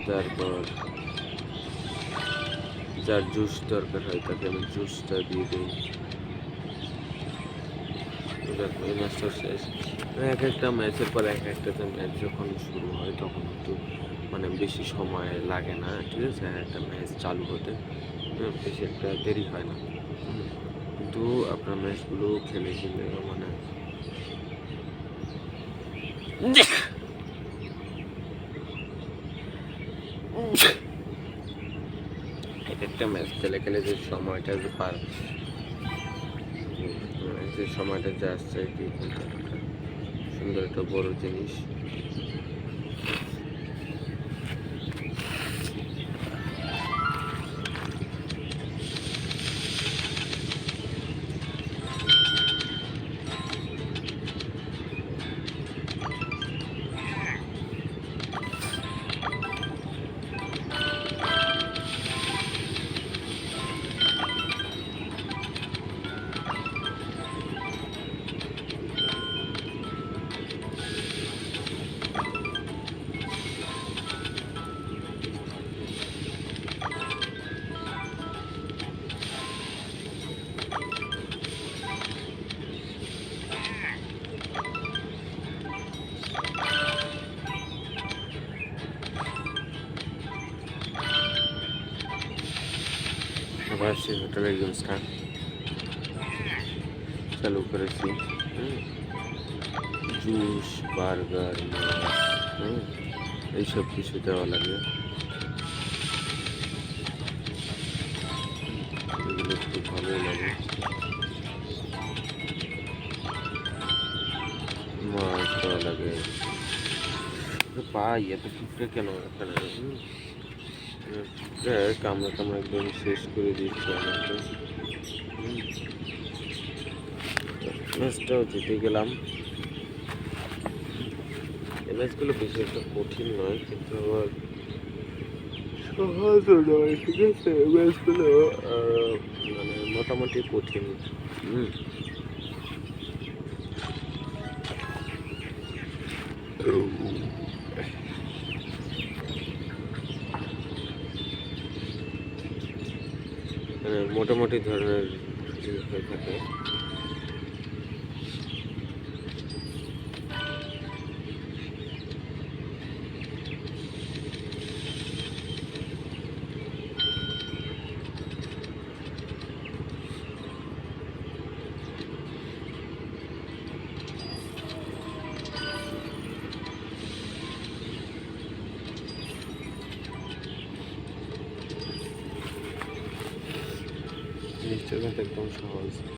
তারপর যার জুস দরকার হয় তাকে আমি জুসটা দিয়ে দিই। এই ম্যাচটা শেষ। এক একটা ম্যাচের পর এক একটাতে ম্যাচ যখন শুরু হয় তখন একটু মানে বেশি সময় লাগে না, ঠিক আছে, একটা ম্যাচ চালু হতে বেশি একটা দেরি হয় না। কিন্তু আপনার ম্যাচগুলো খেলে খেলে মানে এক একটা ম্যাচ খেলে খেলে যে সময়টা যে যে সময়টা যে আসছে এটি কিন্তু একটা সুন্দর একটা বড় জিনিস। আবার সেই হোটেলের গেমসটা চালু করেছি। জুস, বার্গার, মাছ, এইসব কিছু দেওয়া লাগে। এগুলো খুব ভালোই লাগে। মাছ দেওয়া লাগে। পাই এত টুকটা কেন এখানে? কামড়া কামড়া একদম শেষ করে দিচ্ছে আমাকে। ম্যাচটাও জিতে গেলাম। এই ম্যাচগুলো বেশি একটা কঠিন নয়, কিন্তু আবার সহজও নয়, ঠিক আছে। ম্যাচগুলো মানে মোটামুটি কঠিন। মানে মোটামুটি ধরনের হয়ে থাকে। জিনিসটা কিন্তু একদম সহজ।